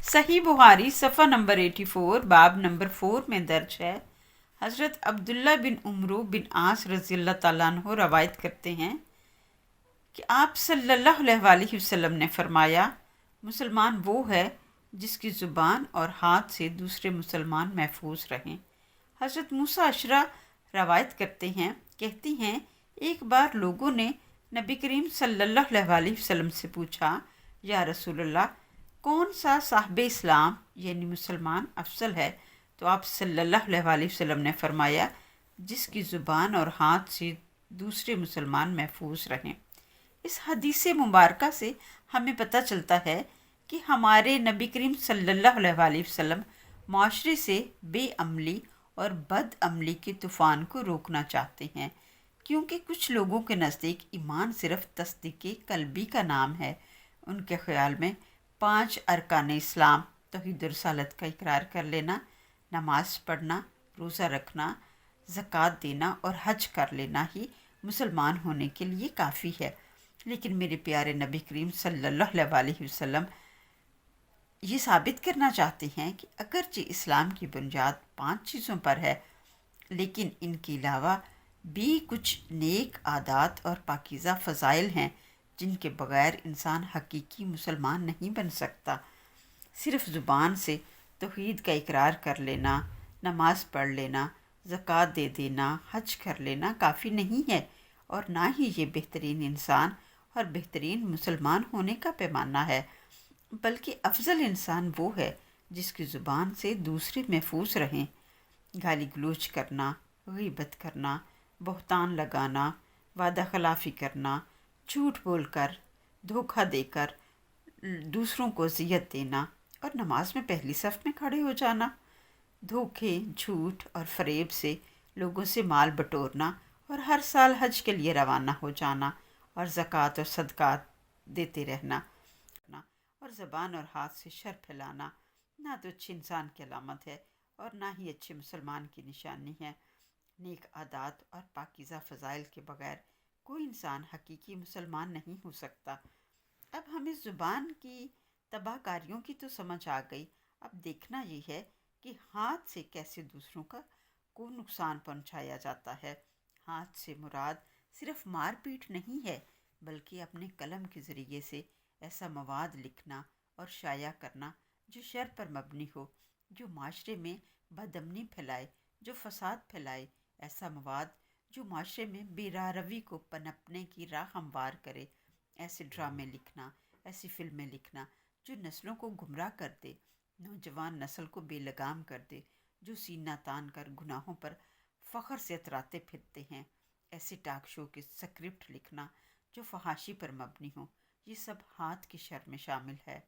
صحیح بخاری صفحہ نمبر 84 باب نمبر 4 میں درج ہے۔ حضرت عبداللہ بن عمرو بن عاص رضی اللہ تعالیٰ عنہ روایت کرتے ہیں کہ آپ صلی اللہ علیہ وآلہ وسلم نے فرمایا، مسلمان وہ ہے جس کی زبان اور ہاتھ سے دوسرے مسلمان محفوظ رہیں۔ حضرت موسیٰ اشرا روایت کرتے ہیں، کہتی ہیں ایک بار لوگوں نے نبی کریم صلی اللہ علیہ وآلہ وسلم سے پوچھا، یا رسول اللہ، کون سا صاحب اسلام یعنی مسلمان افضل ہے؟ تو آپ صلی اللہ علیہ وآلہ وسلم نے فرمایا، جس کی زبان اور ہاتھ سے دوسرے مسلمان محفوظ رہیں۔ اس حدیث مبارکہ سے ہمیں پتہ چلتا ہے کہ ہمارے نبی کریم صلی اللہ علیہ وآلہ وسلم معاشرے سے بے عملی اور بد عملی کے طوفان کو روکنا چاہتے ہیں، کیونکہ کچھ لوگوں کے نزدیک ایمان صرف تصدیق قلبی کا نام ہے۔ ان کے خیال میں 5 ارکان اسلام، توحید رسالت کا اقرار کر لینا، نماز پڑھنا، روزہ رکھنا، زکوٰۃ دینا اور حج کر لینا ہی مسلمان ہونے کے لیے کافی ہے۔ لیکن میرے پیارے نبی کریم صلی اللہ علیہ وآلہ وسلم یہ ثابت کرنا چاہتے ہیں کہ اگرچہ اسلام کی بنیاد 5 چیزوں پر ہے، لیکن ان کے علاوہ بھی کچھ نیک عادات اور پاکیزہ فضائل ہیں جن کے بغیر انسان حقیقی مسلمان نہیں بن سکتا۔ صرف زبان سے توحید کا اقرار کر لینا، نماز پڑھ لینا، زکوٰۃ دے دینا، حج کر لینا کافی نہیں ہے، اور نہ ہی یہ بہترین انسان اور بہترین مسلمان ہونے کا پیمانہ ہے، بلکہ افضل انسان وہ ہے جس کی زبان سے دوسرے محفوظ رہیں۔ گالی گلوچ کرنا، غیبت کرنا، بہتان لگانا، وعدہ خلافی کرنا، جھوٹ بول کر، دھوکہ دے کر دوسروں کو اذیت دینا اور نماز میں پہلی صف میں کھڑے ہو جانا، دھوکے، جھوٹ اور فریب سے لوگوں سے مال بٹورنا اور ہر سال حج کے لیے روانہ ہو جانا اور زکوٰۃ اور صدقات دیتے رہنا، اور زبان اور ہاتھ سے شر پھیلانا نہ تو اچھے انسان کی علامت ہے اور نہ ہی اچھے مسلمان کی نشانی ہے۔ نیک عادات اور پاکیزہ فضائل کے بغیر کوئی انسان حقیقی مسلمان نہیں ہو سکتا۔ اب ہمیں زبان کی تباہ کاریوں کی تو سمجھ آ گئی، اب دیکھنا یہ ہے کہ ہاتھ سے کیسے دوسروں کو نقصان پہنچایا جاتا ہے۔ ہاتھ سے مراد صرف مار پیٹ نہیں ہے، بلکہ اپنے قلم کے ذریعے سے ایسا مواد لکھنا اور شائع کرنا جو شر پر مبنی ہو، جو معاشرے میں بد امنی پھیلائے، جو فساد پھیلائے، ایسا مواد جو معاشرے میں بے راہ روی کو پنپنے کی راہ ہموار کرے، ایسے ڈرامے لکھنا، ایسی فلمیں لکھنا جو نسلوں کو گمراہ کر دے، نوجوان نسل کو بے لگام کر دے، جو سینہ تان کر گناہوں پر فخر سے اتراتے پھرتے ہیں، ایسے ٹاک شو کے سکرپٹ لکھنا جو فحاشی پر مبنی ہوں، یہ سب ہاتھ کی شر میں شامل ہے۔